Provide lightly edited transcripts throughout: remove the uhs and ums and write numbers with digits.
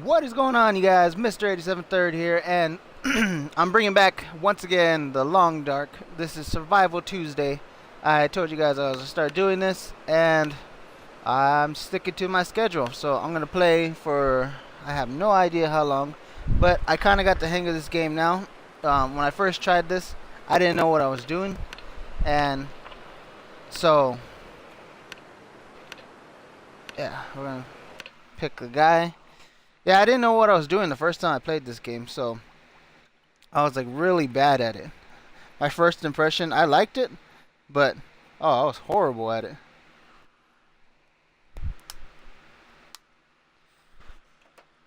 What is going on, you guys? Mr. 87 Third here, and I'm bringing back once again the Long Dark. This is Survival Tuesday. I told you guys I was gonna start doing this, and I'm sticking to my schedule. So I'm gonna play for I have no idea how long, but I kind of got the hang of this game now. When I first tried this, I didn't know what I was doing, and so yeah, we're gonna pick the guy. Yeah, I didn't know what I was doing the first time I played this game, so I was like really bad at it. My first impression, I liked it, but oh, I was horrible at it.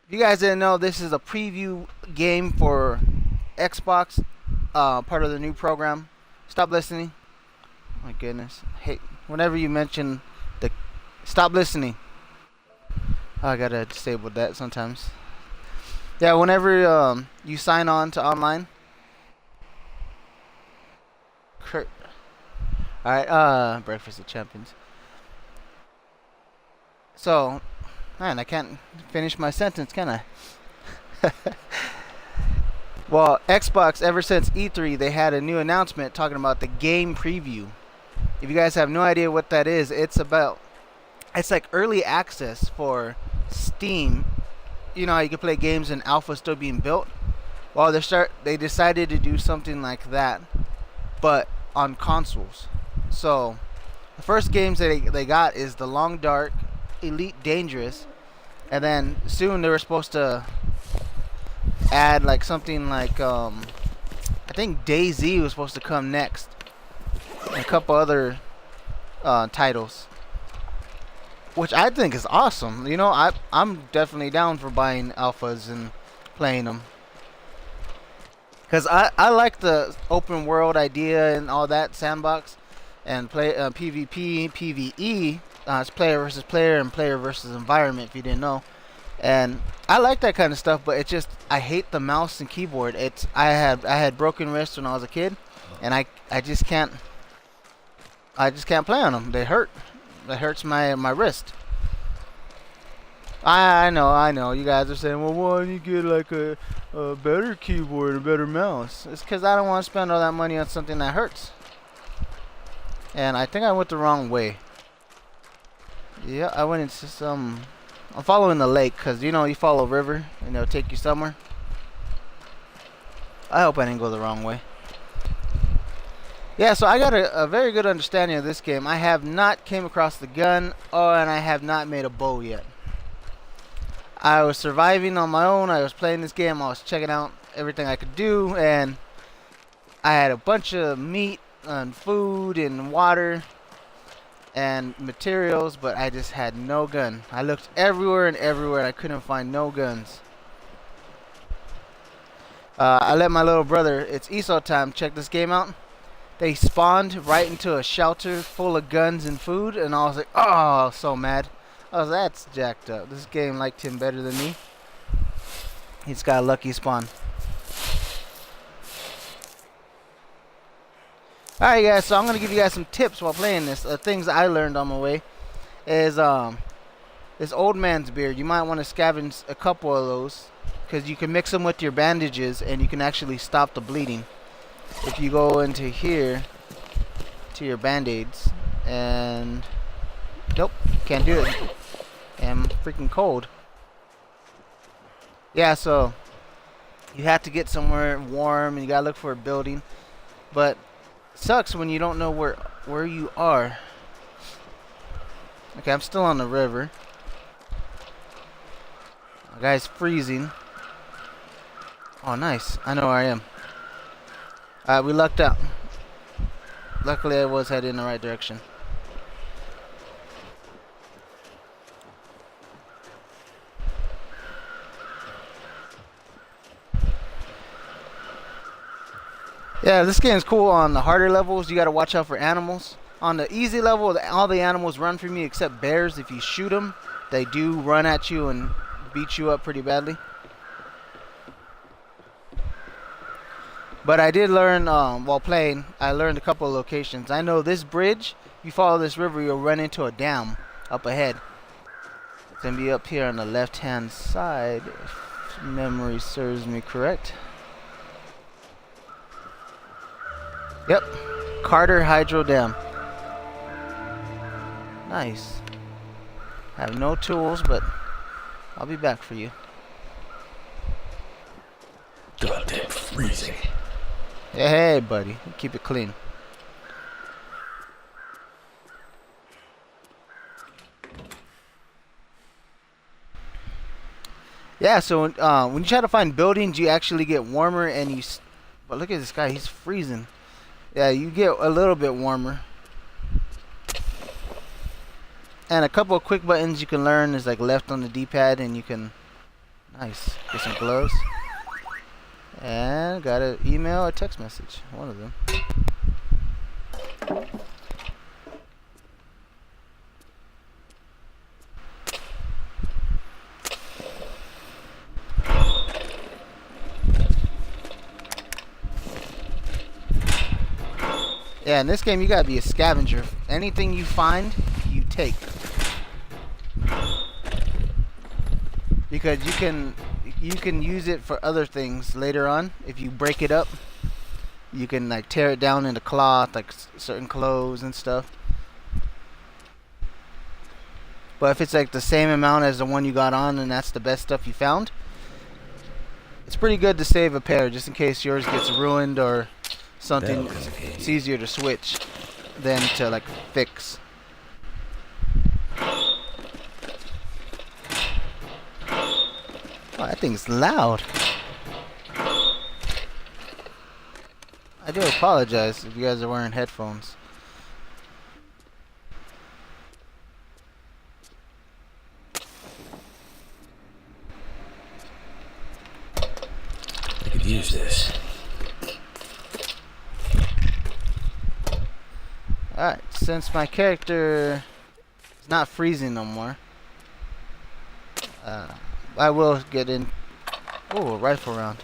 If you guys didn't know, this is a preview game for Xbox, part of the new program. Stop listening. Oh my goodness. Hey, whenever you mention the stop listening. Oh, I gotta disable that sometimes. Yeah, whenever you sign on to online. Kurt. Alright, Breakfast of Champions. So, man, I can't finish my sentence, can I? Well, Xbox, ever since E3, they had a new announcement talking about the game preview. If you guys have no idea what that is, it's like early access for Steam. You know how you can play games in alpha still being built? Well, they decided to do something like that, but on consoles. So, the first games that they got is The Long Dark, Elite Dangerous, and then soon they were supposed to add like something like I think DayZ was supposed to come next, and a couple other titles, which I think is awesome. You know, I'm definitely down for buying alphas and playing them, because I like the open world idea and all that sandbox, and play PvP, PvE. It's player versus player and player versus environment, if you didn't know. And I like that kind of stuff, but it's just I hate the mouse and keyboard. I had broken wrists when I was a kid, and I just can't play on them. They hurt. That hurts my wrist. I know. You guys are saying, well, why don't you get like a better keyboard, a better mouse? It's because I don't want to spend all that money on something that hurts. And I think I went the wrong way. Yeah, I went into some. I'm following the lake, because you know you follow a river and it'll take you somewhere. I hope I didn't go the wrong way. Yeah, so I got a very good understanding of this game. I have not came across the gun, and I have not made a bow yet. I was surviving on my own. I was playing this game. I was checking out everything I could do, and I had a bunch of meat and food and water and materials, but I just had no gun. I looked everywhere and I couldn't find no guns. I let my little brother, it's ESO time, check this game out. They spawned right into a shelter full of guns and food, and I was like, oh, I was so mad. I was like, that's jacked up. This game liked him better than me. He's got a lucky spawn. Alright guys, so I'm going to give you guys some tips while playing this. Things I learned on my way is this old man's beard. You might want to scavenge a couple of those, because you can mix them with your bandages and you can actually stop the bleeding. If you go into here to your band-aids, and nope, can't do it. I'm freaking cold. Yeah, so you have to get somewhere warm and you gotta look for a building, but sucks when you don't know where you are. Okay, I'm still on the river. The guy's freezing. Oh, nice. I know where I am. We lucked out. Luckily, I was headed in the right direction. Yeah, this game's cool. On the harder levels, you gotta watch out for animals. On the easy level, all the animals run from you except bears. If you shoot them, they do run at you and beat you up pretty badly. But I did learn, while playing, I learned a couple of locations. I know this bridge, if you follow this river, you'll run into a dam up ahead. It's gonna be up here on the left hand side, if memory serves me correct. Yep, Carter Hydro Dam. Nice. Have no tools, but I'll be back for you. Goddamn freezing. Hey, buddy, keep it clean. Yeah, so when you try to find buildings, you actually get warmer, and but look at this guy, he's freezing. Yeah, you get a little bit warmer. And a couple of quick buttons you can learn is like left on the D-pad, and you can, nice, get some gloves. And got an email, a text message, one of them. Yeah, in this game you gotta be a scavenger. Anything you find, you take. Because you can use it for other things later on. If you break it up, you can like tear it down into cloth, like certain clothes and stuff. But if it's like the same amount as the one you got on, and that's the best stuff you found, it's pretty good to save a pair just in case yours gets ruined or something. It's easier to switch than to like fix. Oh, that thing's loud. I do apologize if you guys are wearing headphones. I could use this. Alright, since my character is not freezing no more, I will get in. Oh, a rifle round.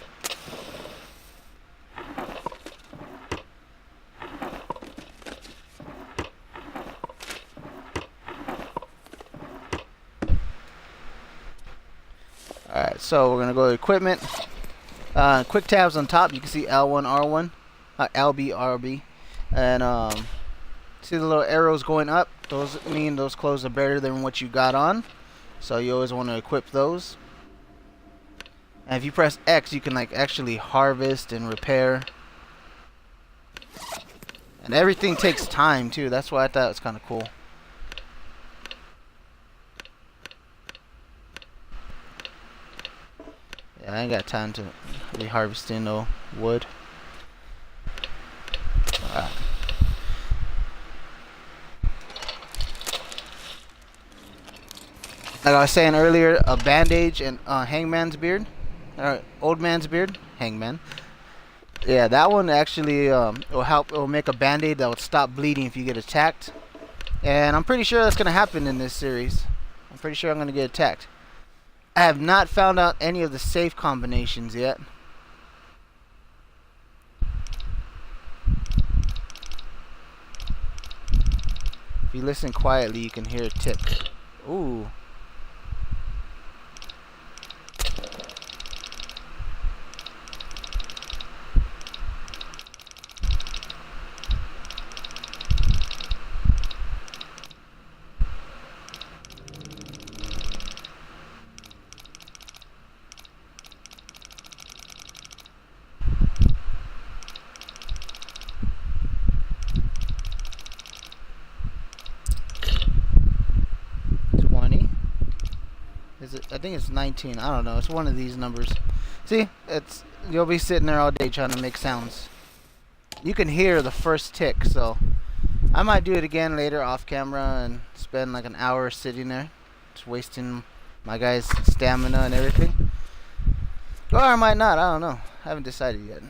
Alright, so we're gonna go to equipment. Quick tabs on top. You can see L1, R1, LB, RB, and see the little arrows going up. Those mean those clothes are better than what you got on. So you always want to equip those. And if you press X, you can like actually harvest and repair. And everything takes time too. That's why I thought it was kind of cool. Yeah, I ain't got time to be harvesting no wood. Alright. Like I was saying earlier, a bandage and hangman's beard. Old man's beard, hangman. Yeah, that one actually will help. It will make a band-aid that will stop bleeding if you get attacked. And I'm pretty sure that's gonna happen in this series. I'm pretty sure I'm gonna get attacked. I have not found out any of the safe combinations yet. If you listen quietly, you can hear a tick. Ooh. I think it's 19. I don't know. It's one of these numbers. See, you'll be sitting there all day trying to make sounds. You can hear the first tick, so I might do it again later off camera and spend like an hour sitting there, just wasting my guy's stamina and everything. Or I might not. I don't know. I haven't decided yet.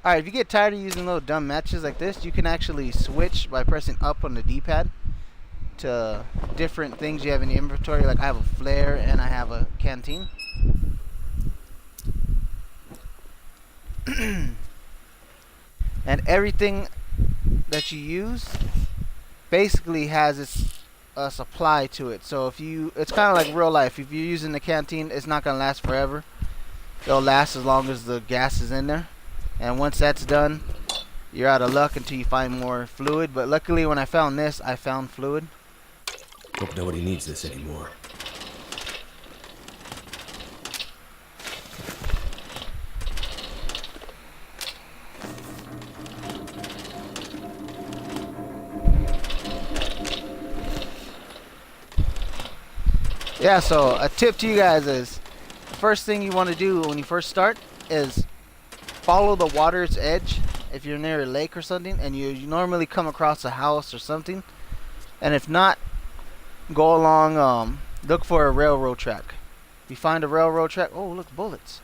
Alright, if you get tired of using little dumb matches like this, you can actually switch by pressing up on the D-pad to different things you have in the inventory. Like I have a flare and I have a canteen. And everything that you use basically has its supply to it. So if you, it's kind of like real life. If you're using the canteen, it's not gonna last forever. It'll last as long as the gas is in there. And once that's done, you're out of luck until you find more fluid. But luckily, when I found this, I found fluid. Hope nobody needs this anymore. Yeah, so a tip to you guys is, the first thing you want to do when you first start is follow the water's edge. If you're near a lake or something and you normally come across a house or something, and if not, go along, look for a railroad track. If you find a railroad track, oh look, bullets.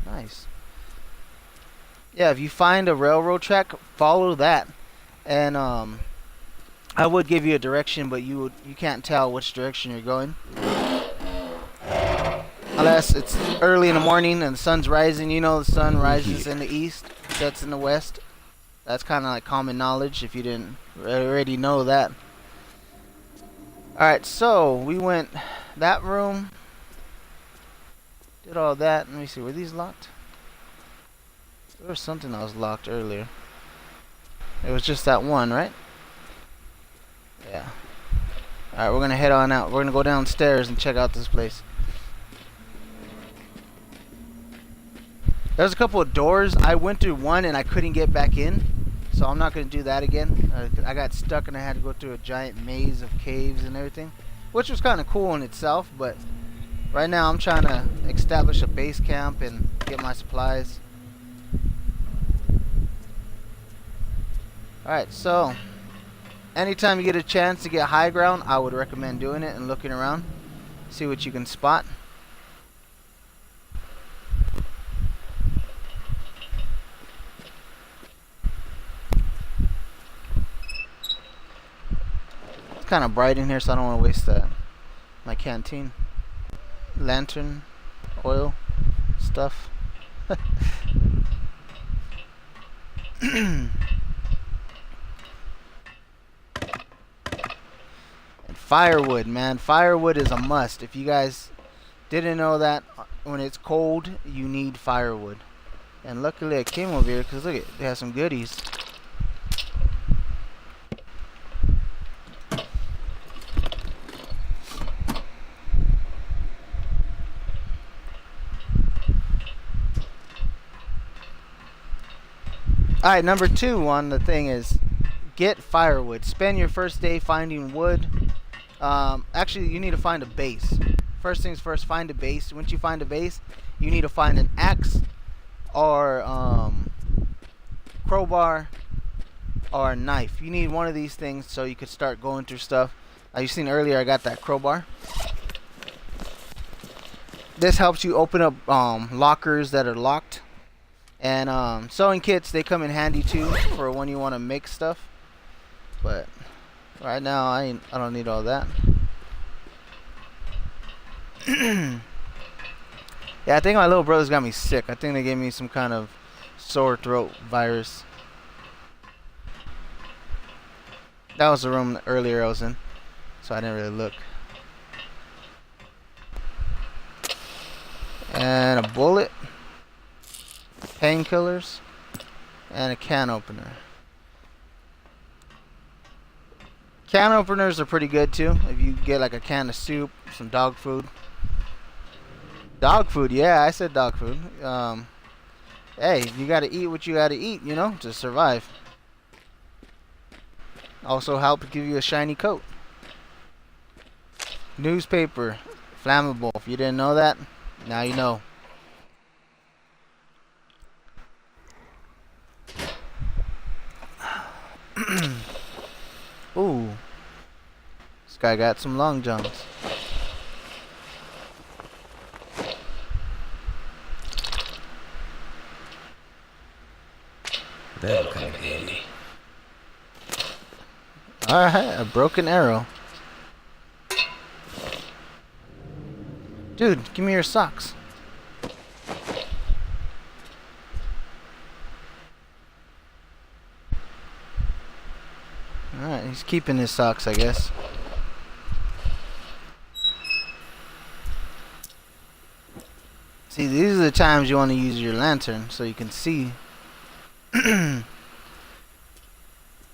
Nice. Yeah, if you find a railroad track, follow that. And I would give you a direction, but you can't tell which direction you're going. Unless it's early in the morning and the sun's rising. You know the sun rises in the east, sets in the west. That's kind of like common knowledge if you didn't already know that. Alright, so we went that room. Did all that. Let me see, were these locked? There was something that was locked earlier. It was just that one, right? Yeah. Alright, we're gonna head on out. We're gonna go downstairs and check out this place. There's a couple of doors. I went through one and I couldn't get back in, so I'm not gonna do that again. I got stuck and I had to go through a giant maze of caves and everything, which was kind of cool in itself, but right now I'm trying to establish a base camp and get my supplies. Alright, so anytime you get a chance to get high ground, I would recommend doing it and looking around. See what you can spot. It's kind of bright in here, so I don't want to waste my canteen. Lantern, oil, stuff. And firewood, man. Firewood is a must. If you guys didn't know that, when it's cold, you need firewood. And luckily I came over here because look, they have some goodies. Alright, number 2 on the thing is get firewood. Spend your first day finding wood. Actually, you need to find a base. First things first, find a base. Once you find a base, you need to find an axe or crowbar or a knife. You need one of these things so you could start going through stuff. You seen earlier, I got that crowbar. This helps you open up lockers that are locked. And sewing kits, they come in handy too for when you want to make stuff. But right now I don't need all that. Yeah, I think my little brother's got me sick. I think they gave me some kind of sore throat virus. That was the room earlier I was in, so I didn't really look. And a bullet, painkillers, and a can opener. Can openers are pretty good too. If you get like a can of soup, some dog food. Dog food, yeah, I said dog food. Hey, you gotta eat what you gotta eat, you know, to survive. Also help give you a shiny coat. Newspaper, flammable. If you didn't know that, now you know. Ooh, this guy got some long johns. That'll come in handy. Alright, a broken arrow. Dude, give me your socks. Alright, he's keeping his socks, I guess. See, these are the times you want to use your lantern so you can see.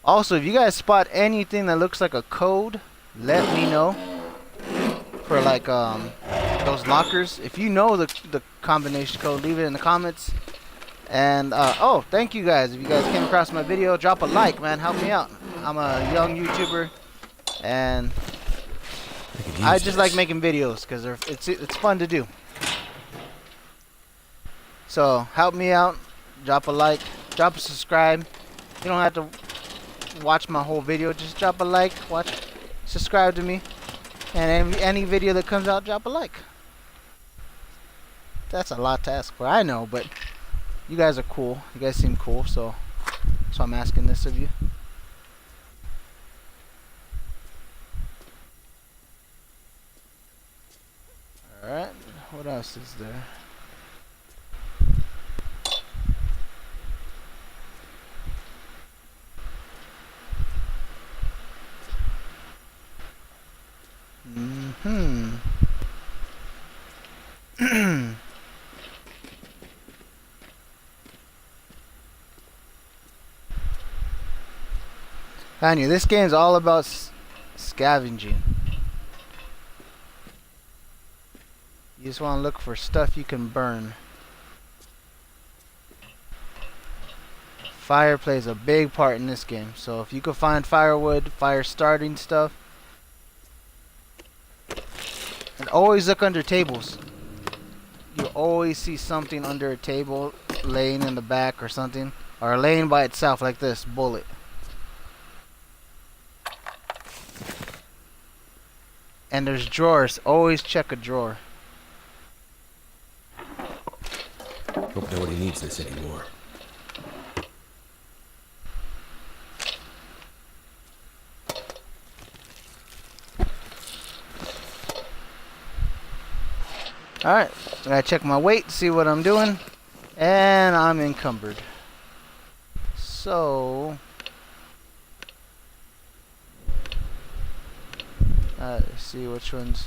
Also, if you guys spot anything that looks like a code, let me know. For like those lockers. If you know the combination code, leave it in the comments. And oh, thank you guys. If you guys came across my video, drop a like, man. Help me out. I'm a young YouTuber, and I just like making videos because it's fun to do. So help me out. Drop a like. Drop a subscribe. You don't have to watch my whole video. Just drop a like. Subscribe to me. And any video that comes out, drop a like. That's a lot to ask for, I know, but you guys are cool. You guys seem cool, so I'm asking this of you. Alright, what else is there? Tanya, this game's all about scavenging. You just want to look for stuff you can burn. Fire plays a big part in this game, so if you can find firewood, fire starting stuff, and always look under tables. You always see something under a table laying in the back or something, or laying by itself like this bullet. And there's drawers. Always check a drawer. Hope nobody needs this anymore. Alright, I gotta check my weight, see what I'm doing, and I'm encumbered. So, let's see which ones.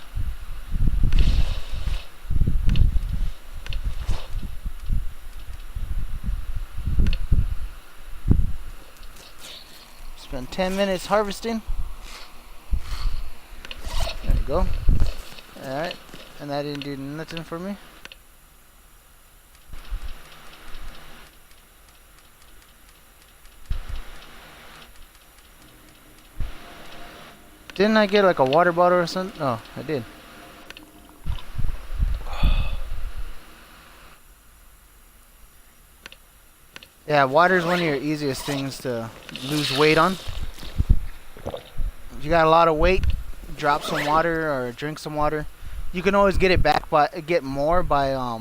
Spend 10 minutes harvesting. There we go. Alright. And that didn't do nothing for me. Didn't I get like a water bottle or something? Oh, I did. Yeah, water is one of your easiest things to lose weight on. If you got a lot of weight, drop some water or drink some water. You can always get it back, get more by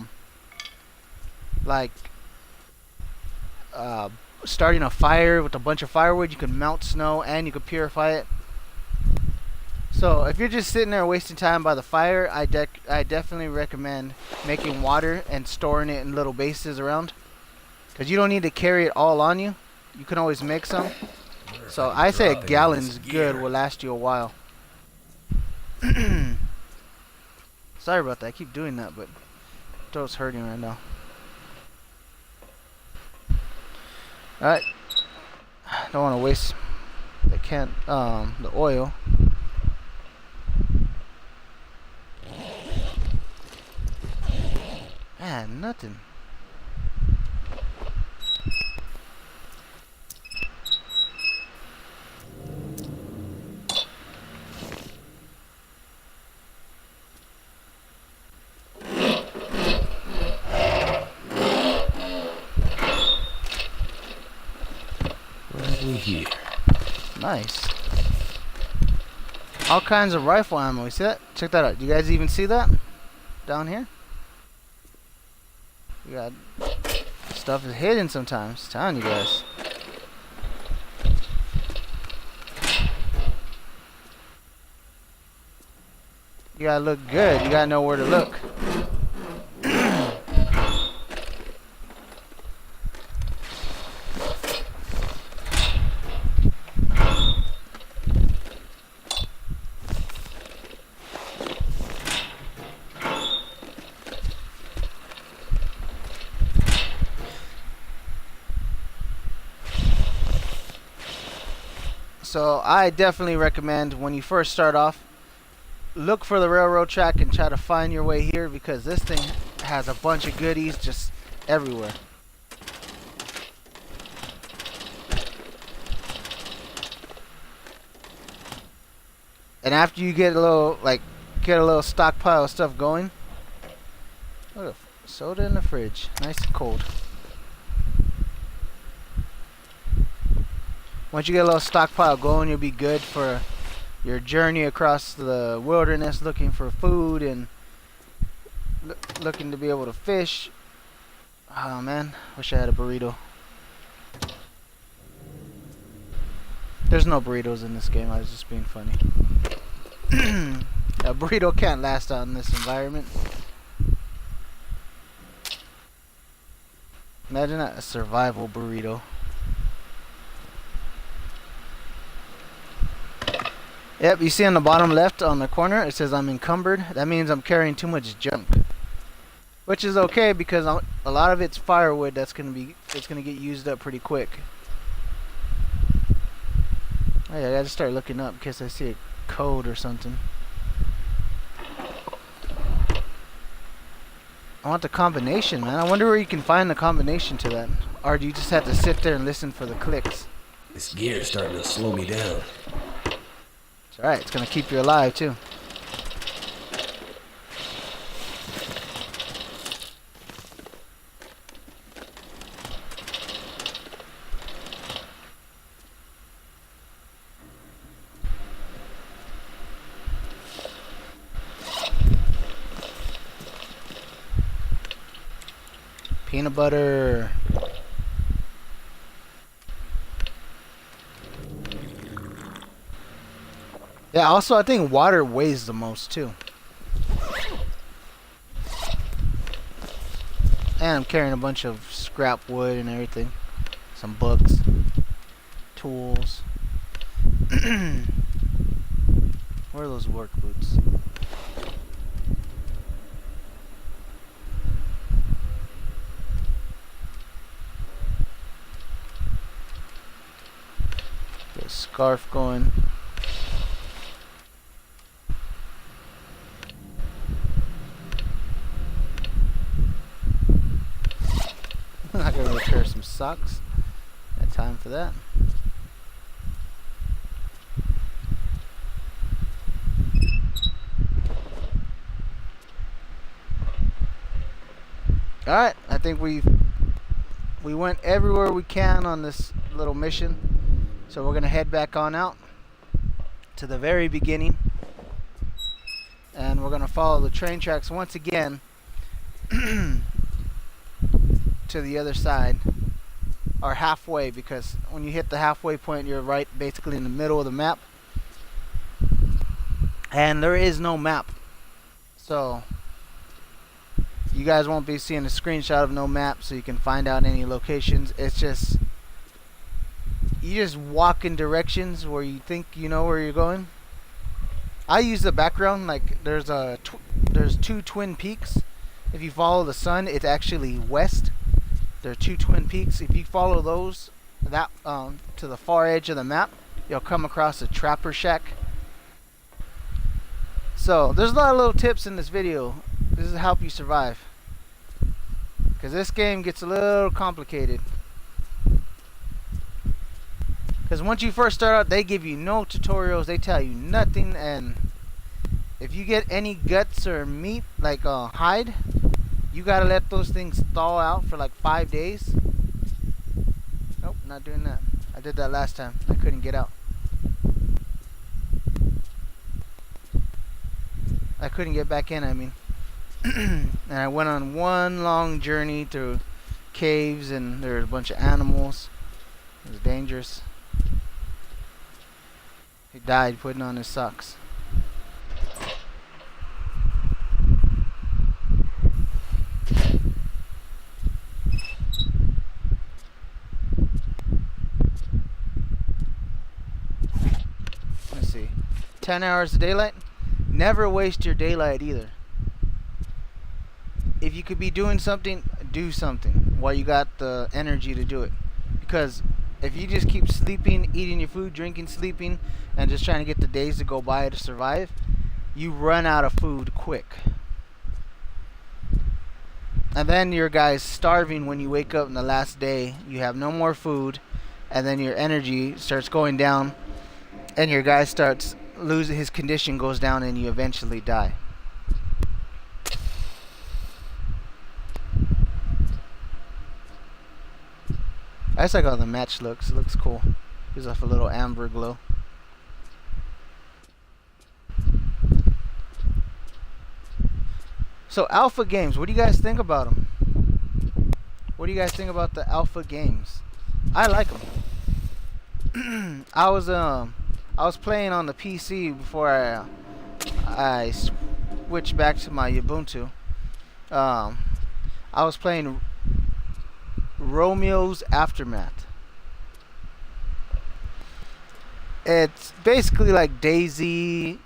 starting a fire with a bunch of firewood. You can melt snow and you can purify it. So if you're just sitting there wasting time by the fire, I definitely recommend making water and storing it in little bases around, because you don't need to carry it all on you. You can always make some. So I say a gallon's good, will last you a while. Sorry about that. I keep doing that, but throat's hurting right now. Alright. Don't want to waste the oil. Man, nothing. Here. Nice. All kinds of rifle ammo. You see that? Check that out. Do you guys even see that? Down here? You got stuff is hidden sometimes. Telling you guys. You gotta look good. You gotta know where to look. So I definitely recommend when you first start off, look for the railroad track and try to find your way here, because this thing has a bunch of goodies just everywhere. And after you get a little stockpile of stuff going, look, soda in the fridge, nice and cold. Once you get a little stockpile going, you'll be good for your journey across the wilderness looking for food and looking to be able to fish. Oh man, wish I had a burrito. There's no burritos in this game, I was just being funny. A burrito can't last out in this environment. Imagine that, a survival burrito. Yep, you see on the bottom left on the corner, it says I'm encumbered. That means I'm carrying too much junk. Which is okay, because a lot of it's firewood it's gonna get used up pretty quick. Oh yeah, I gotta start looking up in case I see a code or something. I want the combination, man. I wonder where you can find the combination to that. Or do you just have to sit there and listen for the clicks? This gear's starting to slow me down. It's alright, it's gonna keep you alive too. Peanut butter. Yeah, also I think water weighs the most too. And I'm carrying a bunch of scrap wood and everything. Some books. Tools. Where are those work boots? Get a scarf going. I gotta repair some socks. Got time for that. Alright, I think we went everywhere we can on this little mission. So we're gonna head back on out to the very beginning. And we're gonna follow the train tracks once again to the other side, or halfway, because when you hit the halfway point you're right basically in the middle of the map, and there is no map, so you guys won't be seeing a screenshot of no map so you can find out any locations. It's just you just walk in directions where you think you know where you're going. I use the background, like there's two twin peaks. If you follow the sun, it's actually west. There are two twin peaks. If you follow those to the far edge of the map, you'll come across a trapper shack. So there's a lot of little tips in this video. This is to help you survive, because this game gets a little complicated. Because once you first start out, they give you no tutorials, they tell you nothing, and if you get any guts or meat, like hide, you gotta let those things thaw out for like 5 days. Nope, not doing that. I did that last time. I couldn't get out. I couldn't get back in, I mean. And I went on one long journey through caves, and there was a bunch of animals. It was dangerous. He died putting on his socks. Let's see. 10 hours of daylight. Never waste your daylight either. If you could be doing something, do something while you got the energy to do it. Because If you just keep sleeping, eating your food, drinking, sleeping, and just trying to get the days to go by to survive, you run out of food quick. And then your guy's starving when you wake up in the last day. You have no more food, and then your energy starts going down, and your guy starts losing, his condition goes down, and you eventually die. I just like how the match looks. It looks cool. Gives off a little amber glow. So alpha games, what do you guys think about them? What do you guys think about the alpha games? I like them. I was playing on the PC before I switched back to my Ubuntu. I was playing Romeo's Aftermath. It's basically like DayZ,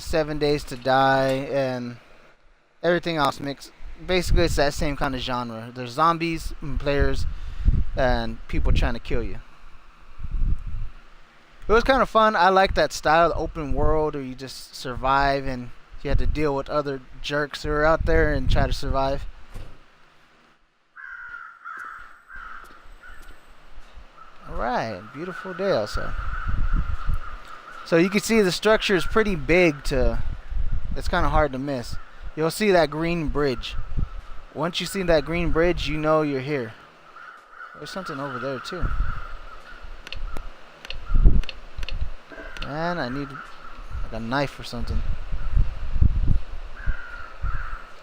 7 Days to Die, and everything else mixed. Basically, it's that same kind of genre. There's zombies, and players, and people trying to kill you. It was kind of fun. I like that style, the open world, where you just survive and you have to deal with other jerks who are out there and try to survive. Alright, beautiful day outside. So you can see the structure is pretty big it's kind of hard to miss. You'll see that green bridge. Once you see that green bridge, you know you're here. There's something over there too. Man, I need like a knife or something.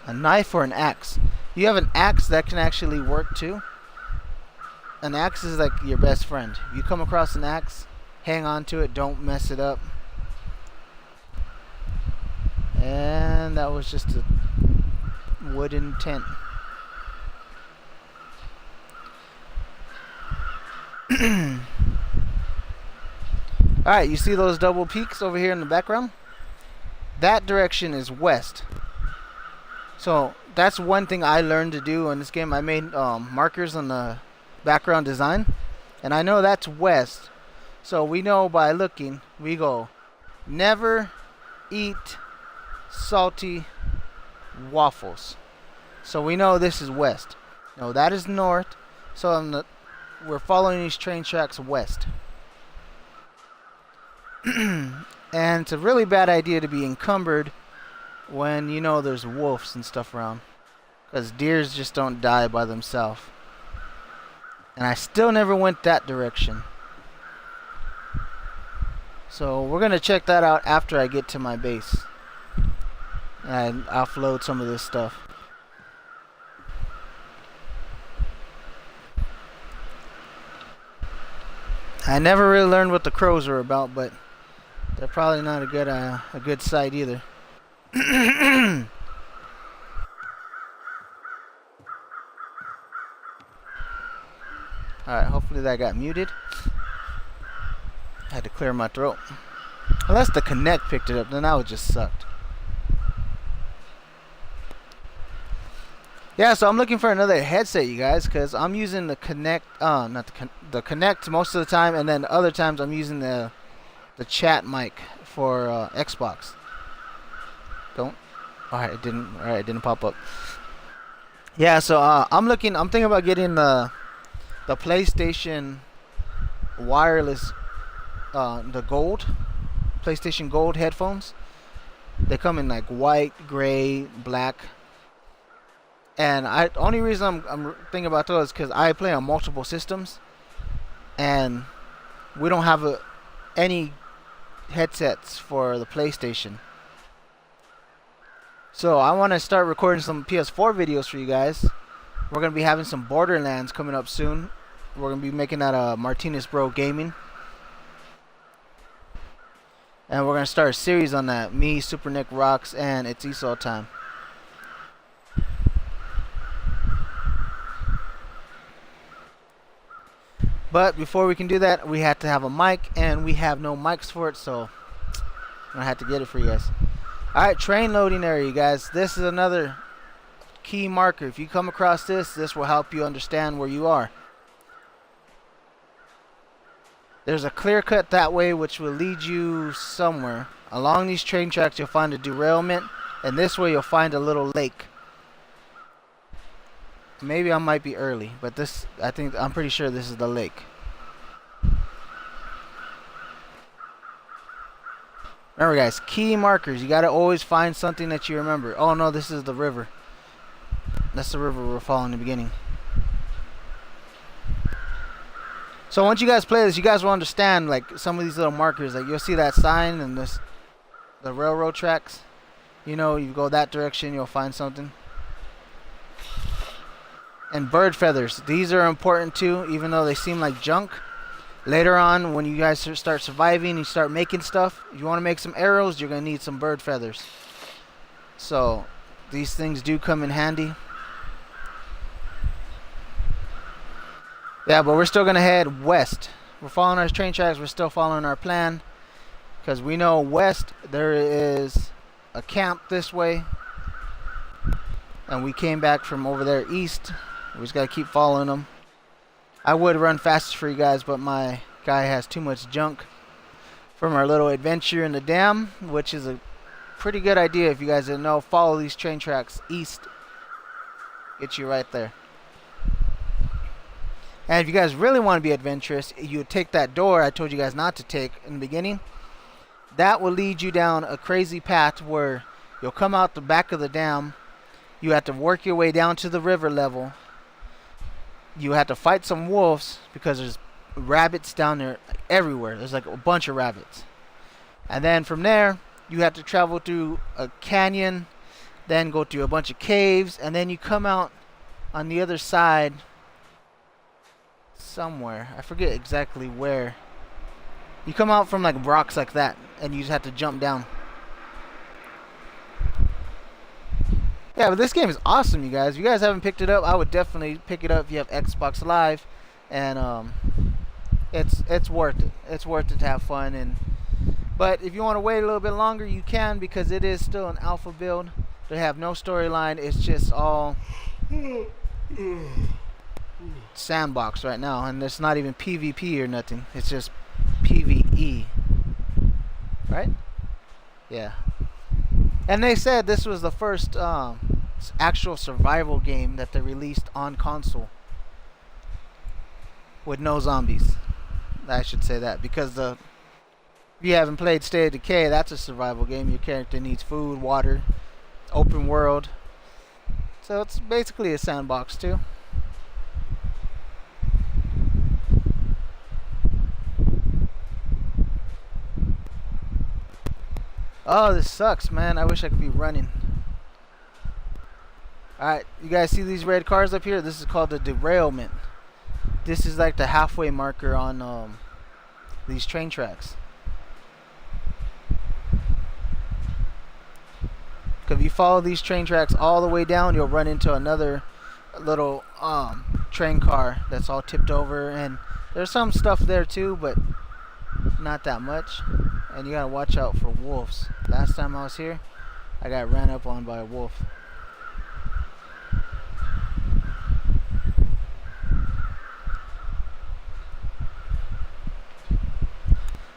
A knife or an axe. You have an axe that can actually work too. An axe is like your best friend. If you come across an axe, hang on to it, don't mess it up. And that was just a wooden tent. Alright, you see those double peaks over here in the background? That direction is west. So that's one thing I learned to do in this game. I made markers on the background design, and I know that's west. So we know by looking, we go, never eat salty waffles. So we know this is west. No, that is north. So we're following these train tracks west. And it's a really bad idea to be encumbered when you know there's wolves and stuff around, because deers just don't die by themselves. And I still never went that direction. So we're gonna check that out after I get to my base and offload some of this stuff. I never really learned what the crows are about, but they're probably not a good sight either. Alright, hopefully that got muted. I had to clear my throat. Unless the Connect picked it up, then that would just sucked. Yeah, so I'm looking for another headset, you guys, because I'm using the Connect, the Connect most of the time, and then other times I'm using the chat mic for Xbox. Alright, it didn't pop up. Yeah, so I'm thinking about getting the PlayStation wireless, the gold, PlayStation Gold headphones. They come in like white, gray, black. And only reason I'm thinking about those is because I play on multiple systems, and we don't have any headsets for the PlayStation. So I want to start recording some PS4 videos for you guys. We're going to be having some Borderlands coming up soon. We're going to be making that MartinezBrosGaming. And we're going to start a series on that. Me, Super Nick Rocks, and It's Esau Time. But before we can do that, we have to have a mic, and we have no mics for it, so I'm going to have to get it for you guys. Alright, train loading area, you guys. This is another key marker. If you come across this will help you understand where you are. There's a clear cut that way which will lead you somewhere. Along these train tracks you'll find a derailment, and this way you'll find a little lake. Maybe I might be early, but I'm pretty sure this is the lake. Remember guys, key markers. You gotta always find something that you remember. Oh no, this is the river. That's the river we're following in the beginning. So once you guys play this, you guys will understand like some of these little markers. Like you'll see that sign and the railroad tracks. You know, you go that direction, you'll find something. And bird feathers. These are important too, even though they seem like junk. Later on, when you guys start surviving, you start making stuff. If you want to make some arrows, you're going to need some bird feathers. So, these things do come in handy. Yeah, but we're still going to head west. We're following our train tracks. We're still following our plan. Because we know west, there is a camp this way. And we came back from over there east. We just got to keep following them. I would run faster for you guys, but my guy has too much junk from our little adventure in the dam, which is a pretty good idea if you guys didn't know. Follow these train tracks east. Get you right there. And if you guys really want to be adventurous, you would take that door I told you guys not to take in the beginning. That will lead you down a crazy path where you'll come out the back of the dam. You have to work your way down to the river level. You have to fight some wolves because there's rabbits down there everywhere. There's like a bunch of rabbits. And then from there, you have to travel through a canyon, then go through a bunch of caves, and then you come out on the other side somewhere. I forget exactly where. You come out from like rocks like that, and you just have to jump down. Yeah, but this game is awesome, you guys. If you guys haven't picked it up, I would definitely pick it up if you have Xbox Live, and it's worth it. It's worth it to have fun. But if you want to wait a little bit longer, you can, because it is still an alpha build. They have no storyline. It's just all sandbox right now, and it's not even PvP or nothing. It's just PvE, right? Yeah. And they said this was the first actual survival game that they released on console with no zombies. I should say that, because if you haven't played State of Decay, that's a survival game. Your character needs food, water, open world. So it's basically a sandbox too. Oh, this sucks, man. I wish I could be running. Alright, you guys see these red cars up here? This is called the derailment. This is like the halfway marker on these train tracks. If you follow these train tracks all the way down, you'll run into another little train car that's all tipped over. And there's some stuff there too, but not that much. And you gotta watch out for wolves. Last time I was here, I got ran up on by a wolf.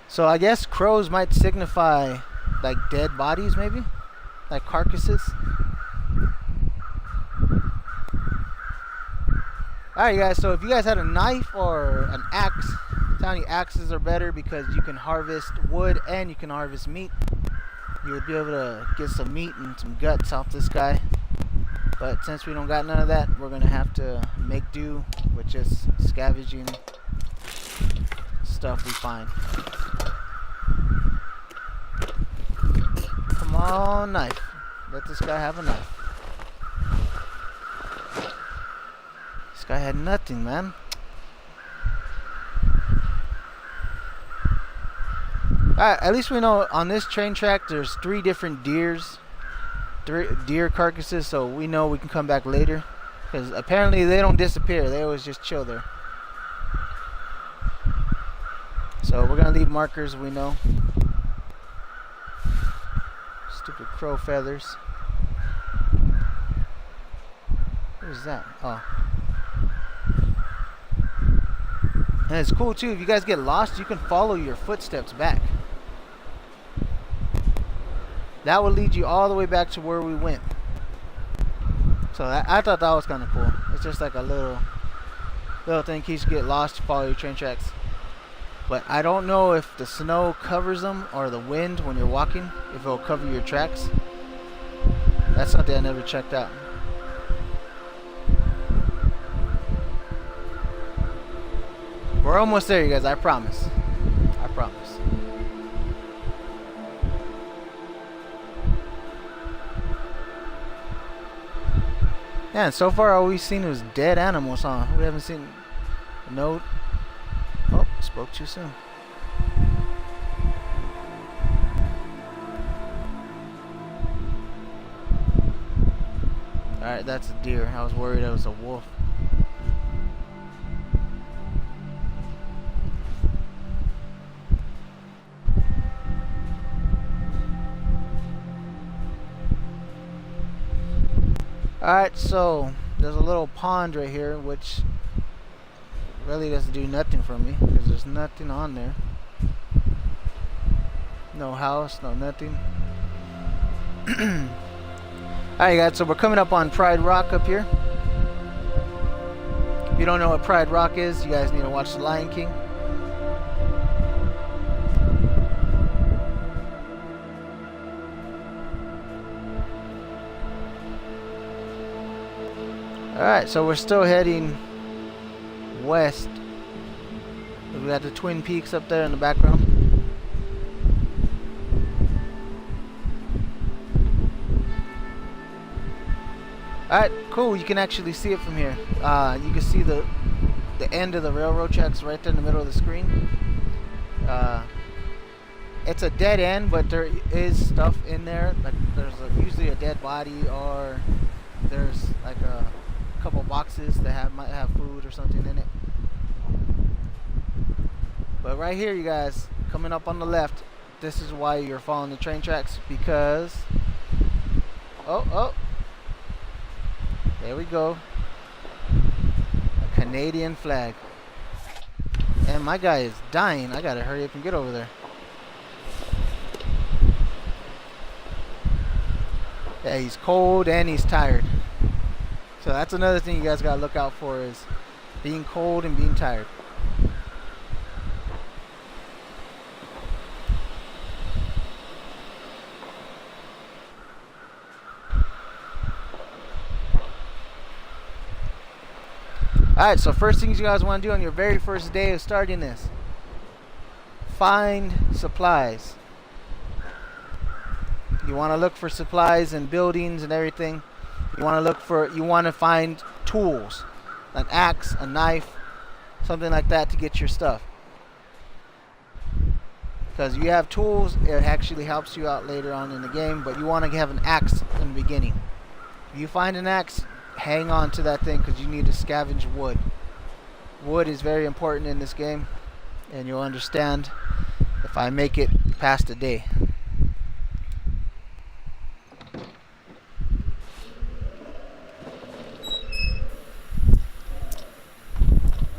So I guess crows might signify like dead bodies, maybe? Like carcasses? Alright guys, so if you guys had a knife or an axe, I'm telling you, axes are better because you can harvest wood and you can harvest meat. You would be able to get some meat and some guts off this guy. But since we don't got none of that, we're going to have to make do with just scavenging stuff we find. Come on, knife. Let this guy have a knife. This guy had nothing, man. Alright, at least we know on this train track there's 3 different deer carcasses, so we know we can come back later. Because apparently they don't disappear, they always just chill there. So we're going to leave markers we know. Stupid crow feathers. What is that? Oh. And it's cool too, if you guys get lost, you can follow your footsteps back. That will lead you all the way back to where we went. So I thought that was kind of cool. It's just like a little thing in case you get lost, follow your train tracks. But I don't know if the snow covers them or the wind when you're walking, if it'll cover your tracks. That's something I never checked out. We're almost there, you guys. I promise. I promise. Yeah, and so far all we've seen was dead animals, huh? We haven't seen no. Oh, spoke too soon. Alright, that's a deer. I was worried it was a wolf. Alright, so there's a little pond right here, which really doesn't do nothing for me because there's nothing on there. No house, no nothing. Alright guys, so we're coming up on Pride Rock up here. If you don't know what Pride Rock is, you guys need to watch The Lion King. Alright, so we're still heading west. We got the Twin Peaks up there in the background. Alright, cool. You can actually see it from here. You can see the end of the railroad tracks right there in the middle of the screen. It's a dead end, but there is stuff in there. Like there's usually a dead body, or there's like a couple boxes that might have food or something in it. But right here, you guys, coming up on the left, this is why you're following the train tracks, because oh, there we go, a Canadian flag. And my guy is dying. I gotta hurry up and get over there. Yeah, he's cold and he's tired. So that's another thing you guys gotta look out for, is being cold and being tired. Alright, so first things you guys want to do on your very first day of starting this: find supplies. You want to look for supplies and buildings and everything. You want to find tools, an axe, a knife, something like that to get your stuff. Because you have tools, it actually helps you out later on in the game, but you want to have an axe in the beginning. If you find an axe, hang on to that thing, because you need to scavenge wood. Wood is very important in this game, and you'll understand if I make it past a day.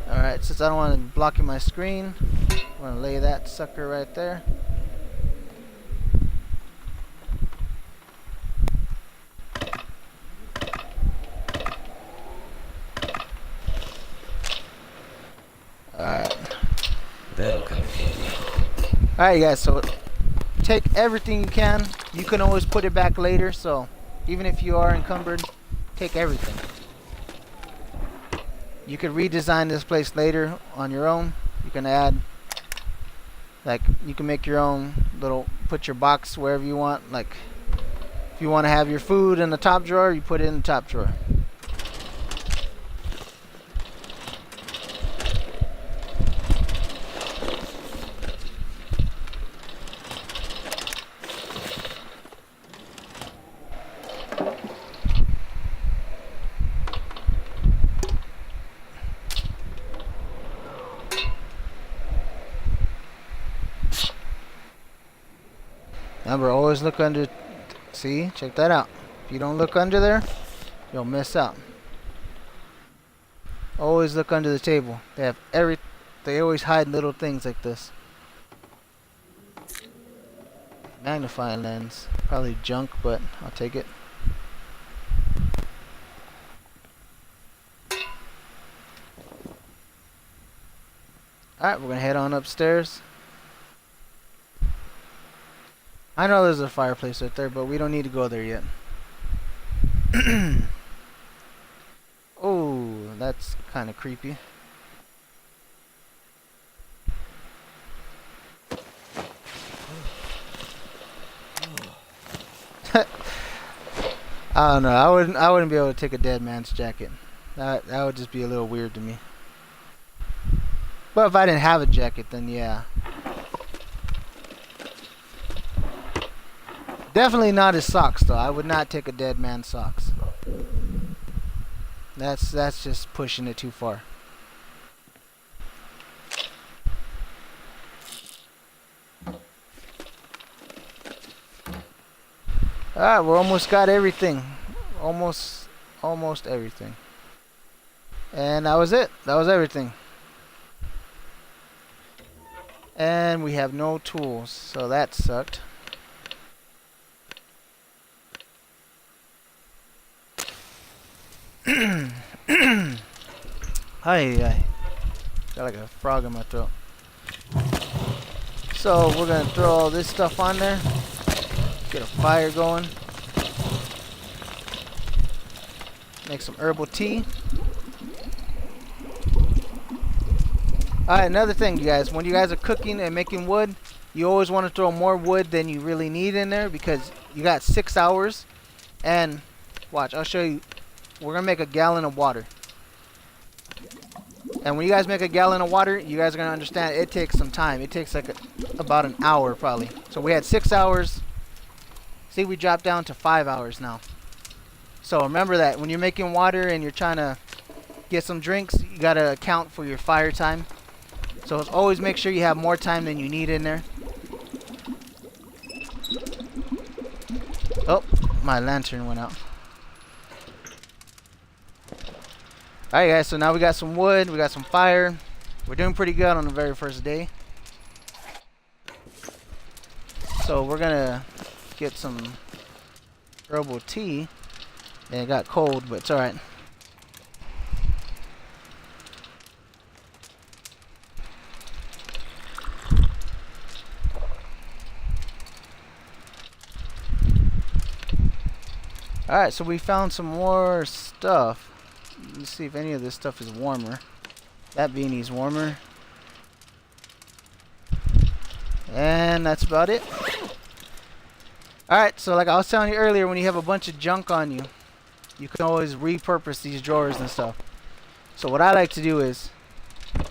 Alright, since I don't want to block my screen, I'm going to lay that sucker right there. Alright. That'll come in handy. Alright guys, so take everything you can. You can always put it back later, so even if you are encumbered, take everything. You could redesign this place later on your own. You can add, like, you can make your own little, put your box wherever you want. Like, if you want to have your food in the top drawer, you put it in the top drawer. Remember, always look under. See, check that out. If you don't look under there, you'll miss out. Always look under the table. They have They always hide little things like this. Magnifying lens. Probably junk, but I'll take it. Alright, we're gonna head on upstairs. I know there's a fireplace right there, but we don't need to go there yet. Oh, that's kind of creepy. I don't know. I wouldn't be able to take a dead man's jacket. That would just be a little weird to me. But if I didn't have a jacket, then yeah. Definitely not his socks, though. I would not take a dead man's socks. That's just pushing it too far. Alright, we almost got everything. Almost everything. And that was it. That was everything. And we have no tools, so that sucked. Hi. Got like a frog in my throat. So we're gonna throw all this stuff on there. Get a fire going. Make some herbal tea. Alright, another thing, you guys. When you guys are cooking and making wood, you always want to throw more wood than you really need in there because you got 6 hours. And watch, I'll show you. We're going to make a gallon of water. And when you guys make a gallon of water, you guys are going to understand it takes some time. It takes like about an hour probably. So we had 6 hours. See, we dropped down to 5 hours now. So remember that when you're making water and you're trying to get some drinks, you got to account for your fire time. So always make sure you have more time than you need in there. Oh, my lantern went out. Alright guys, so now we got some wood, we got some fire. We're doing pretty good on the very first day. So we're gonna get some herbal tea. And it got cold, but it's alright. Alright, so we found some more stuff. Let's see if any of this stuff is warmer. That beanie's warmer. And that's about it. Alright, so like I was telling you earlier, when you have a bunch of junk on you, you can always repurpose these drawers and stuff. So what I like to do is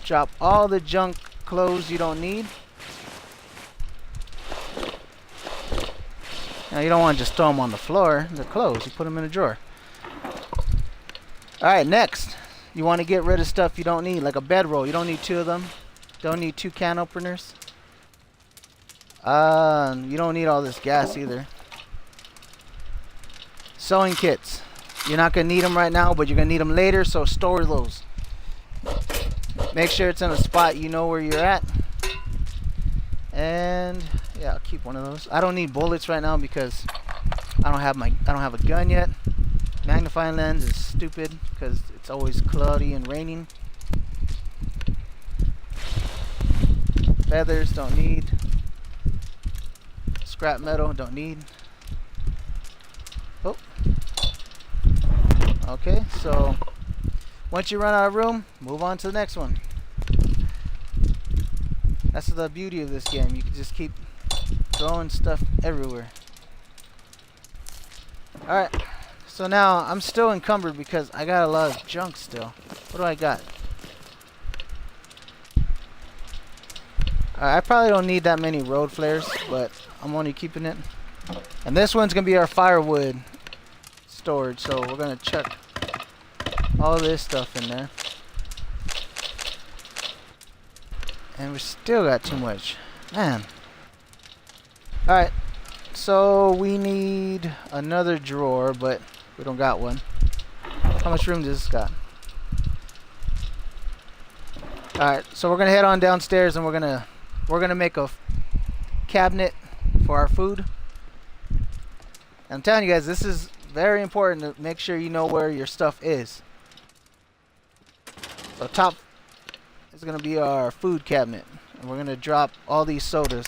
drop all the junk clothes you don't need. Now you don't want to just throw them on the floor. They're clothes. You put them in a drawer. Alright, next. You want to get rid of stuff you don't need. Like a bedroll. You don't need 2 of them. Don't need 2 can openers. You don't need all this gas either. Sewing kits. You're not going to need them right now, but you're going to need them later, so store those. Make sure it's in a spot you know where you're at. And yeah, I'll keep one of those. I don't need bullets right now because I don't have a gun yet. Magnifying lens is stupid because it's always cloudy and raining. Feathers don't need. Scrap metal don't need. Oh. Okay, so once you run out of room, move on to the next one. That's the beauty of this game. You can just keep throwing stuff everywhere. Alright, so now I'm still encumbered because I got a lot of junk still. What do I got? I probably don't need that many road flares, but I'm only keeping it. And this one's going to be our firewood storage, so we're going to chuck all this stuff in there. And we still got too much. Man. Alright. So we need another drawer, but we don't got one. How much room does this got? Alright, so we're gonna head on downstairs and we're gonna make a cabinet for our food. I'm telling you guys, this is very important to make sure you know where your stuff is. So top is gonna be our food cabinet, and we're gonna drop all these sodas.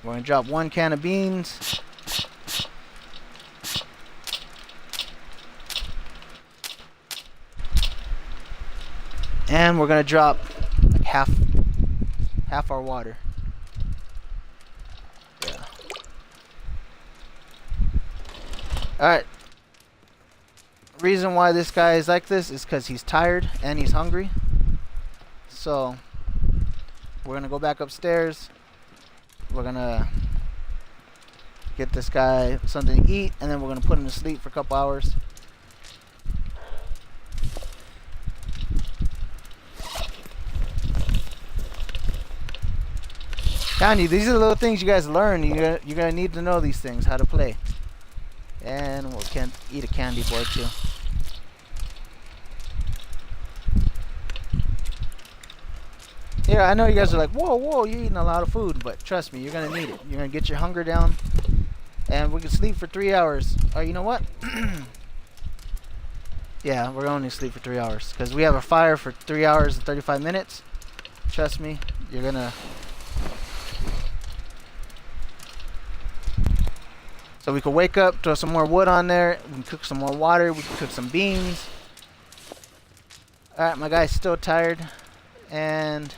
We're gonna drop 1 can of beans. And we're gonna drop like half our water. Yeah. Alright. Reason why this guy is like this is because he's tired and he's hungry. So we're gonna go back upstairs. We're gonna get this guy something to eat, and then we're gonna put him to sleep for a couple hours. Telling you, these are the little things you guys learn. You're gonna need to know these things, how to play. And we can eat a candy bar too. Yeah, I know you guys are like, whoa, you're eating a lot of food, but trust me, you're gonna need it. You're gonna get your hunger down, and we can sleep for 3 hours. Or you know what? Yeah, we're going to sleep for 3 hours because we have a fire for 3 hours and 35 minutes. Trust me, you're gonna. So we could wake up, throw some more wood on there, we can cook some more water, we can cook some beans. Alright, my guy's still tired. And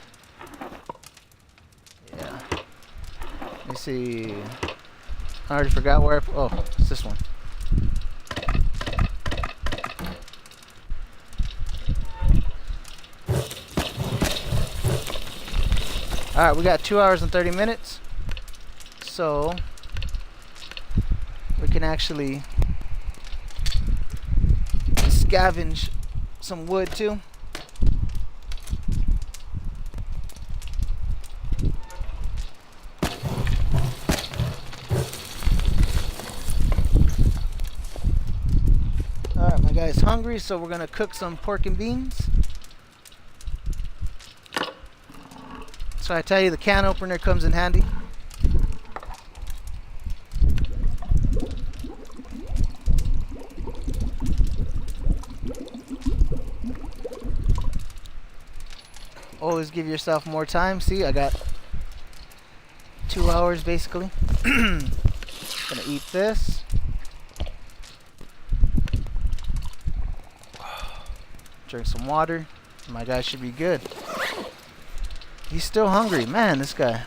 yeah. Let me see. I already forgot where oh, it's this one. Alright, we got 2 hours and 30 minutes. So we can actually scavenge some wood too. Alright, my guy's hungry, so we're gonna cook some pork and beans. So I tell you, the can opener comes in handy. Always give yourself more time. See, I got 2 hours basically. Gonna eat this. Drink some water. My guy should be good. He's still hungry. Man, this guy.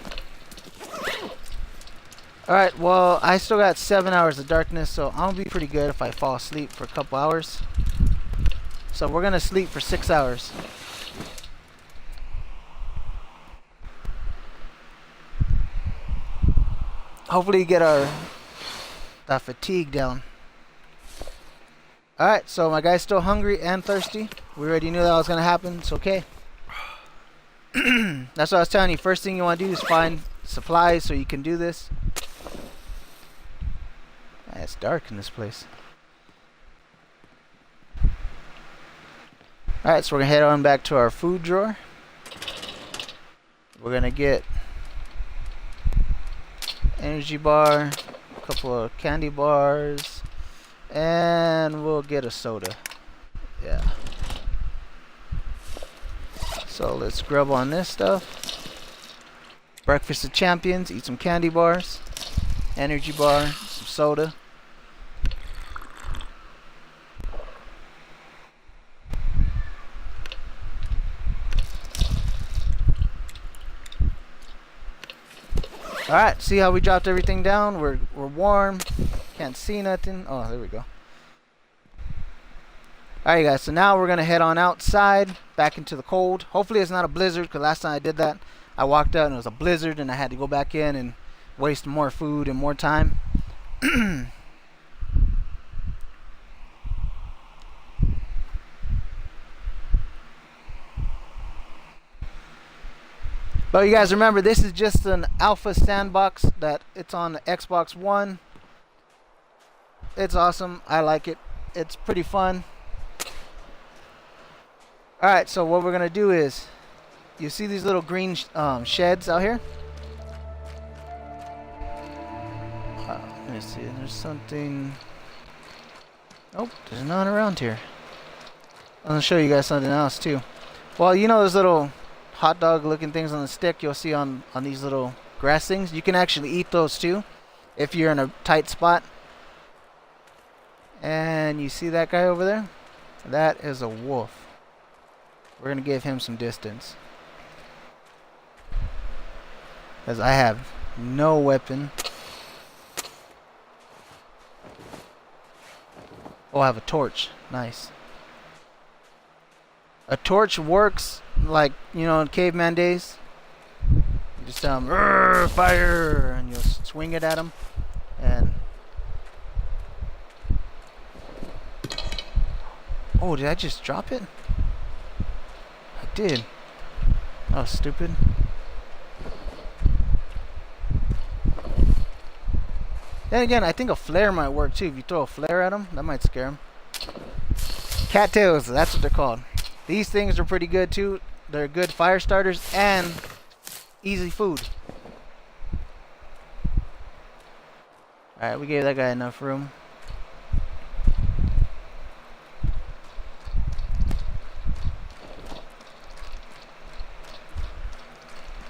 Alright, well, I still got 7 hours of darkness, so I'll be pretty good if I fall asleep for a couple hours. So we're gonna sleep for 6 hours. Hopefully you get that fatigue down. Alright, so my guy's still hungry and thirsty. We already knew that was going to happen. It's okay. That's what I was telling you. First thing you want to do is find supplies so you can do this. Man, it's dark in this place. Alright, so we're going to head on back to our food drawer. We're going to get energy bar, a couple of candy bars, and we'll get a soda. Yeah. So let's grub on this stuff. Breakfast of champions, eat some candy bars, energy bar, some soda. Alright, see how we dropped everything down? We're warm. Can't see nothing. Oh, there we go. Alright guys, so now we're going to head on outside, back into the cold. Hopefully it's not a blizzard, because last time I did that, I walked out and it was a blizzard and I had to go back in and waste more food and more time. But you guys remember, this is just an alpha sandbox that it's on the Xbox One. It's awesome. I like it. It's pretty fun. Alright, so what we're gonna do is, you see these little green sheds out here? Let me see, there's something... Nope, there's none around here. I'm gonna show you guys something else too. Well, you know those little hot dog looking things on the stick you'll see on these little grass things? You can actually eat those too if you're in a tight spot. And you see that guy over there? That is a wolf. We're gonna give him some distance, because I have no weapon. Oh, I have a torch. Nice. A torch works like, you know, in caveman days. You just tell them, "Rrr, fire," and you'll swing it at them. And oh, did I just drop it? I did. That was stupid. Then again, I think a flare might work too. If you throw a flare at them, that might scare them. Cattails, that's what they're called. These things are pretty good too. They're good fire starters and easy food. Alright, we gave that guy enough room.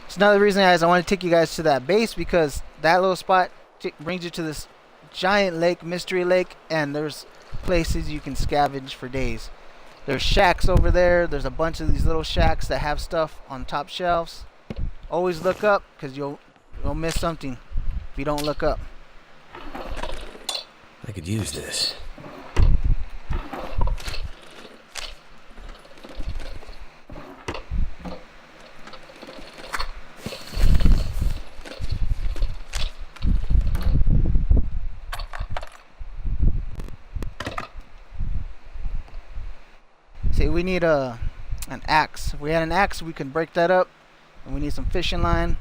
It's another reason, guys, I want to take you guys to that base, because that little spot brings you to this giant lake, mystery lake, and there's places you can scavenge for days. There's shacks over there. There's a bunch of these little shacks that have stuff on top shelves. Always look up, because you'll miss something if you don't look up. I could use this. See, we need an axe. If we had an axe, we can break that up. And we need some fishing line.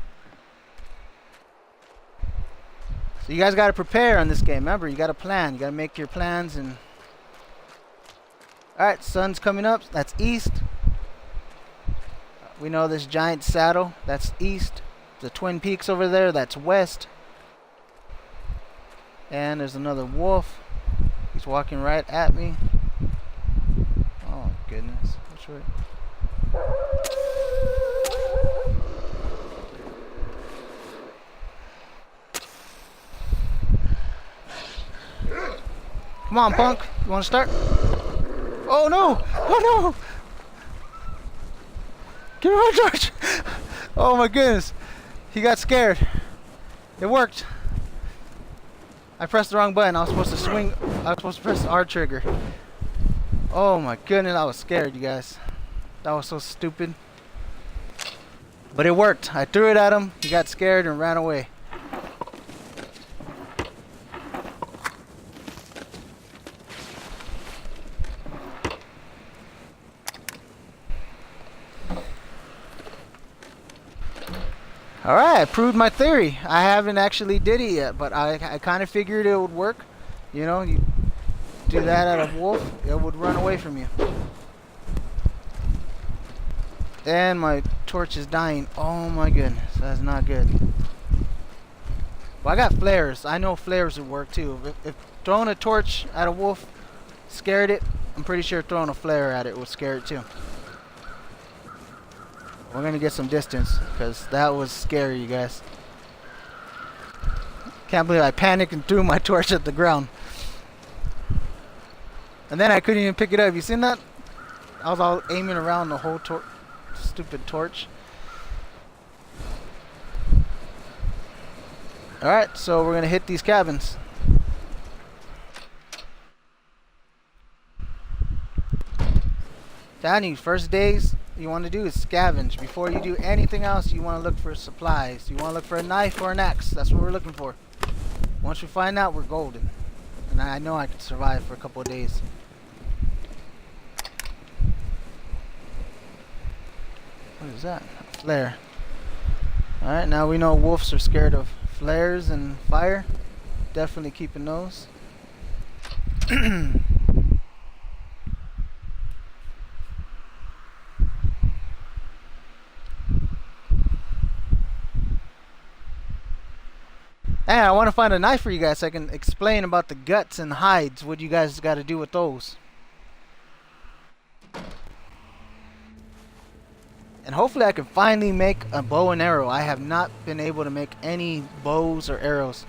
So you guys got to prepare on this game. Remember, you got to plan. You got to make your plans. And all right, sun's coming up. That's east. We know this giant saddle. That's east. The Twin Peaks over there. That's west. And there's another wolf. He's walking right at me. Oh goodness. Which way? Come on, punk. You want to start? Oh no! Oh no! Give me my torch! Oh my goodness. He got scared. It worked. I pressed the wrong button. I was supposed to swing. I was supposed to press the R trigger. Oh my goodness, I was scared, you guys. That was so stupid. But it worked. I threw it at him. He got scared and ran away. Alright, I proved my theory. I haven't actually did it yet, but I kind of figured it would work. You know, you do that at a wolf, it would run away from you. And my torch is dying. Oh my goodness, that's not good. Well, I got flares. I know flares would work too. If throwing a torch at a wolf scared it, I'm pretty sure throwing a flare at it would scare it too. We're gonna get some distance, because that was scary, you guys. Can't believe I panicked and threw my torch at the ground. And then I couldn't even pick it up. You seen that? I was all aiming around the whole stupid torch. Alright, so we're gonna hit these cabins. Telling you, first days you want to do is scavenge. Before you do anything else, you want to look for supplies. You want to look for a knife or an axe. That's what we're looking for. Once we find out, we're golden. And I know I can survive for a couple of days. What is that? A flare. Alright, now we know wolves are scared of flares and fire. Definitely keeping those. Hey, I want to find a knife for you guys so I can explain about the guts and hides. What you guys got to do with those. And hopefully I can finally make a bow and arrow. I have not been able to make any bows or arrows.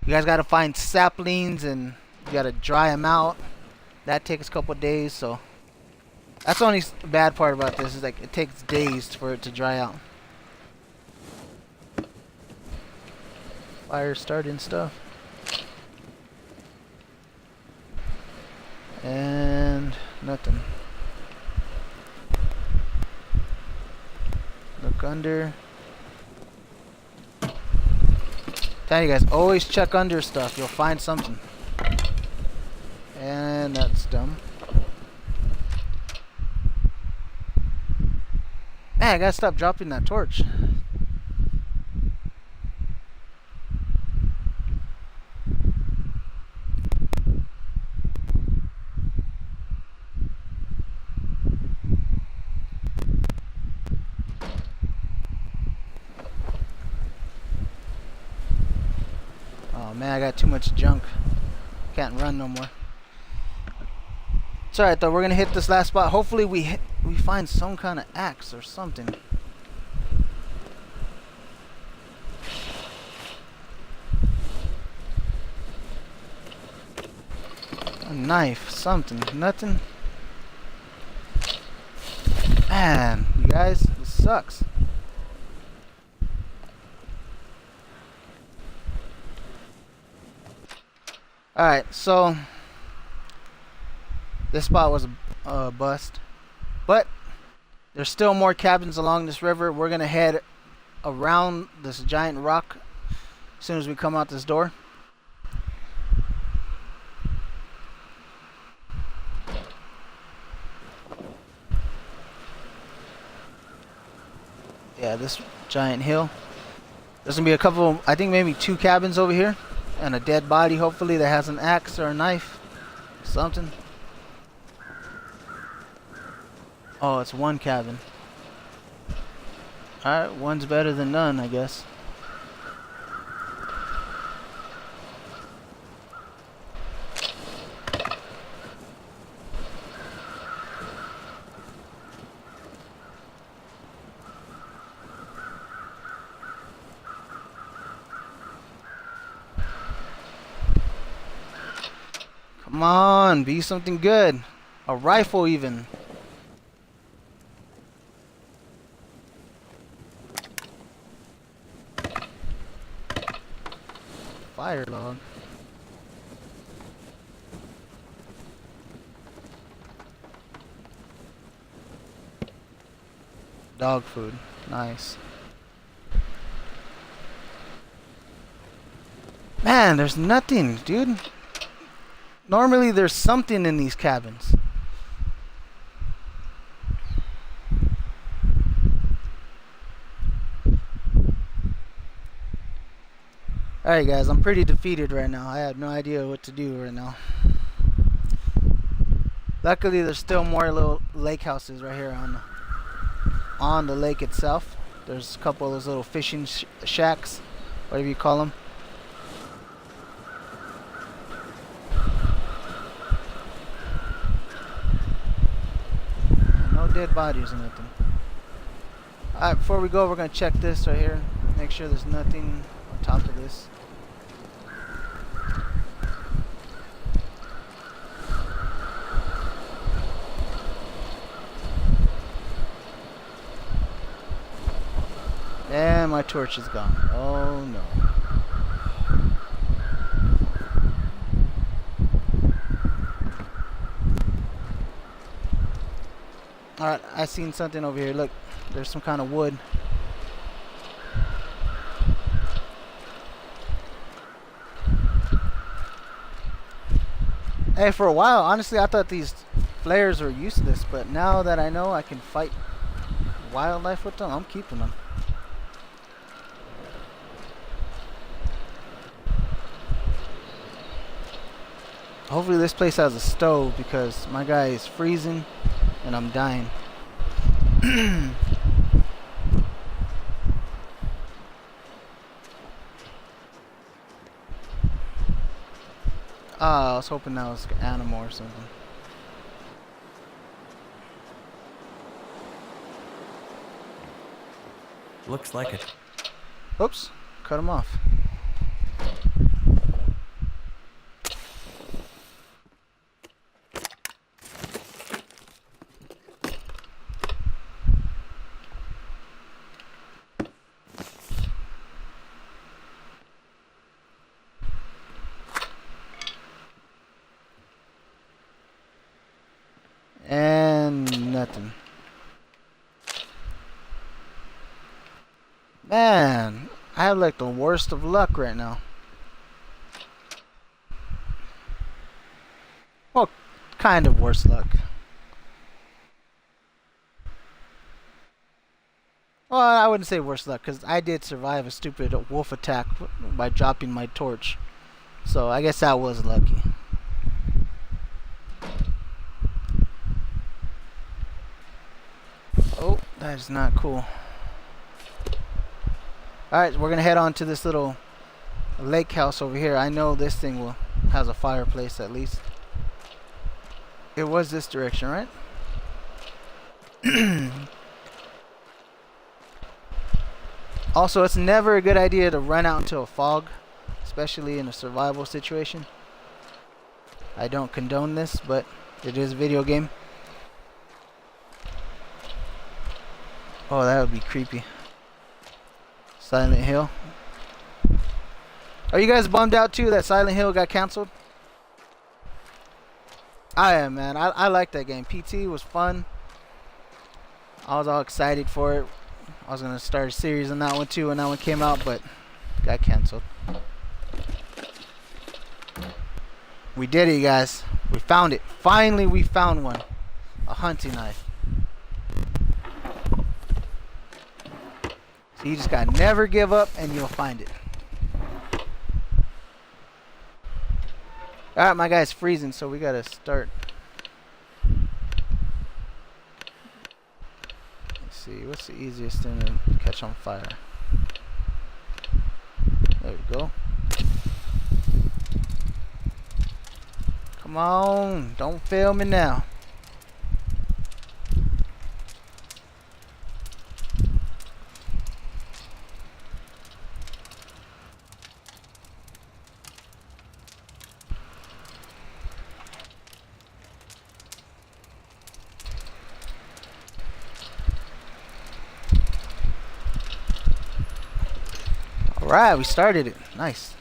You guys got to find saplings and you got to dry them out. That takes a couple days, so that's the only bad part about this is like it takes days for it to dry out. Fire starting stuff. And nothing. Look under. Tell you guys, always check under stuff. You'll find something. And that's dumb. Man, I gotta stop dropping that torch. Oh man, I got too much junk. Can't run no more. It's alright though, we're gonna hit this last spot. Hopefully we find some kind of axe or something. A knife, something, nothing. Man, you guys, this sucks. Alright, so this spot was a bust, but there's still more cabins along this river. We're gonna head around this giant rock as soon as we come out this door. Yeah, this giant hill. There's gonna be a couple, I think maybe 2 cabins over here, and a dead body hopefully that has an axe or a knife, something. Oh, it's 1 cabin. Alright, one's better than none, I guess. Come on, be something good. A rifle even. Fire log. Dog food. Nice. Man, there's nothing, dude. Normally there's something in these cabins. Alright guys, I'm pretty defeated right now. I have no idea what to do right now. Luckily there's still more little lake houses right here on the lake itself. There's a couple of those little fishing shacks, whatever you call them. No dead bodies or nothing. Alright, before we go, we're going to check this right here. Make sure there's nothing on top of this. And my torch is gone. Oh no. Alright, I seen something over here. Look, there's some kind of wood. Hey, for a while, honestly, I thought these flares were useless, but now that I know I can fight wildlife with them, I'm keeping them. Hopefully this place has a stove because my guy is freezing and I'm dying. I was hoping that was an animal or something. Looks like it. Oops, cut him off. And nothing. Man, I have like the worst of luck right now. Well, kind of worse luck. Well, I wouldn't say worse luck because I did survive a stupid wolf attack by dropping my torch. So I guess that was lucky. Oh, that is not cool. Alright, we're gonna head on to this little lake house over here. I know this thing has a fireplace at least. It was this direction, right? Also, it's never a good idea to run out into a fog, especially in a survival situation. I don't condone this, but it is a video game. Oh, that would be creepy. Silent Hill. Are you guys bummed out too that Silent Hill got canceled? I am, man. I like that game. PT was fun. I was all excited for it. I was gonna start a series on that one too when that one came out, but got canceled. We did it, you guys. We found it. Finally, we found one. A hunting knife. So you just gotta never give up and you'll find it. Alright, my guy's freezing, so we gotta start. Let's see, what's the easiest thing to catch on fire? There we go. Come on, don't fail me now. Alright, we started it. Nice.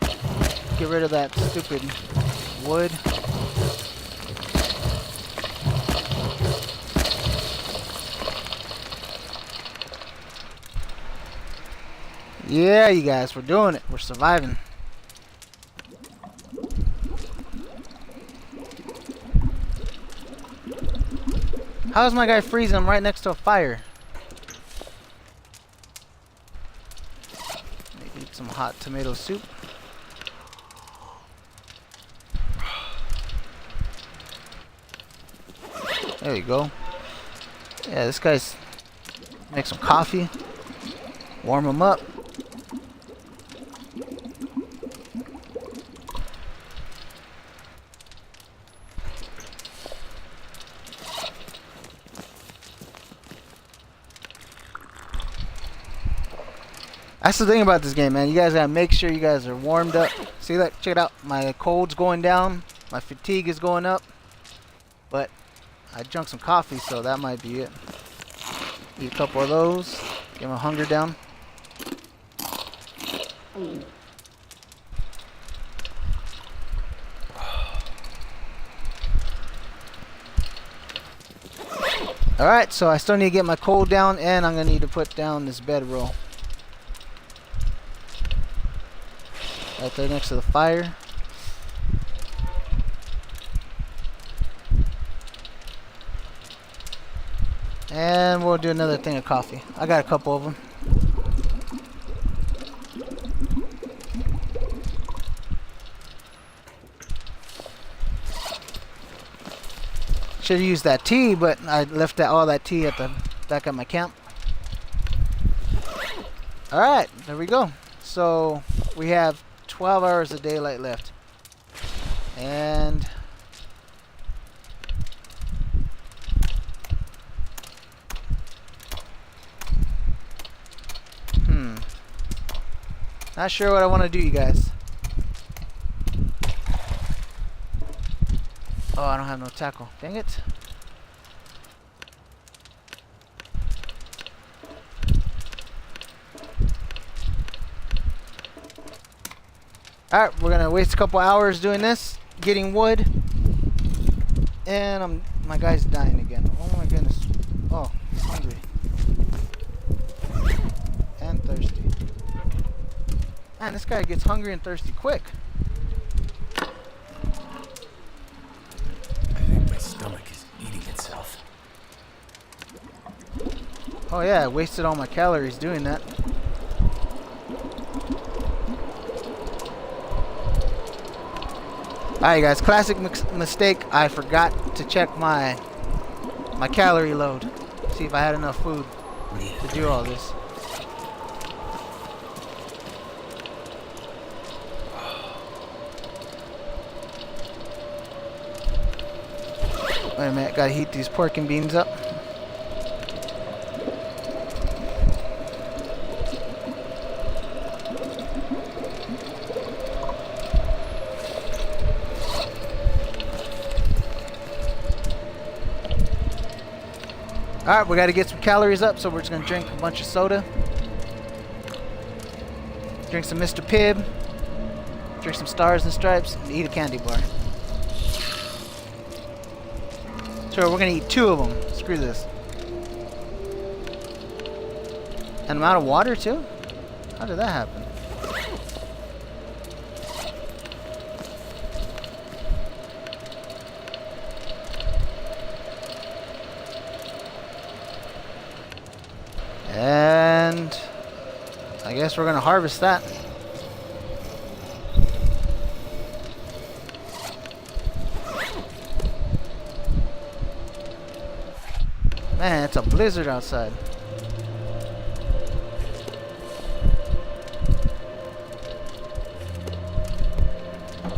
Get rid of that stupid wood. Yeah, you guys, we're doing it. We're surviving. How's my guy freezing? I'm right next to a fire. Maybe eat some hot tomato soup. There you go. Yeah, this guy's make some coffee. Warm him up. That's the thing about this game, man. You guys gotta make sure you guys are warmed up. See that? Check it out. My cold's going down. My fatigue is going up. But I drank some coffee, so that might be it. Eat a couple of those. Get my hunger down. Alright, so I still need to get my cold down, and I'm gonna need to put down this bedroll. Right there next to the fire. And we'll do another thing of coffee. I got a couple of them. Should have used that tea, but I left all that tea at the back at my camp. Alright, there we go. So we have 12 hours of daylight left. And not sure what I want to do, you guys. Oh, I don't have no tackle. Dang it. Alright, we're gonna waste a couple hours doing this, getting wood. And my guy's dying again. Oh my goodness. Oh, he's hungry. And thirsty. Man, this guy gets hungry and thirsty quick. I think my stomach is eating itself. Oh yeah, I wasted all my calories doing that. Alright guys, classic mistake. I forgot to check my calorie load. See if I had enough food to do all this. Wait a minute, gotta heat these pork and beans up. Alright, we gotta get some calories up, so we're just gonna drink a bunch of soda. Drink some Mr. Pibb. Drink some Stars and Stripes, and eat a candy bar. Sure, we're gonna eat 2 of them. Screw this. And I'm out of water too? How did that happen? And I guess we're gonna harvest that. Man, it's a blizzard outside.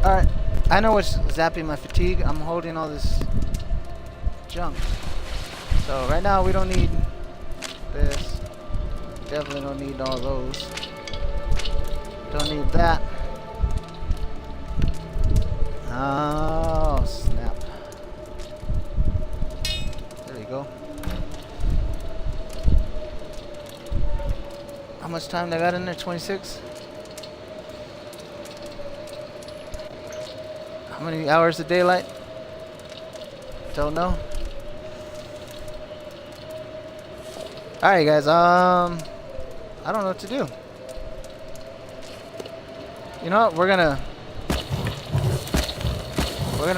Alright, I know what's zapping my fatigue. I'm holding all this junk. So right now we don't need this. Definitely don't need all those. Don't need that. Oh, snap. There we go. How much time I got in there? 26? How many hours of daylight? Don't know. Alright guys, I don't know what to do. You know what? We're gonna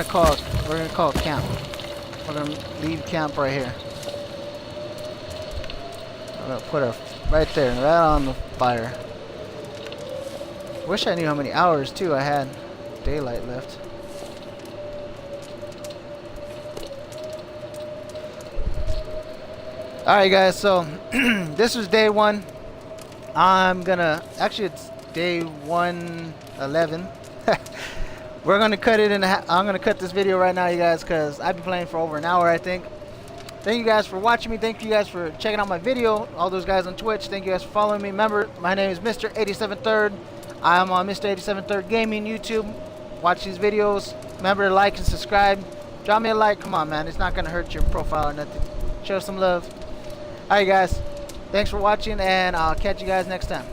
call camp. We're gonna leave camp right here. I'm gonna put her right there, right on the fire. Wish I knew how many hours too I had daylight left. Alright guys, so this was day 1. Actually it's day 111. We're gonna cut it in I'm gonna cut this video right now, you guys, because I've been playing for over an hour, I think. Thank you guys for watching me. Thank you guys for checking out my video. All those guys on Twitch, thank you guys for following me. Remember, my name is Mr. 87third. I am on Mr. 87third Gaming YouTube. Watch these videos. Remember to like and subscribe. Drop me a like. Come on, man. It's not gonna hurt your profile or nothing. Show some love. Alright guys, thanks for watching, and I'll catch you guys next time.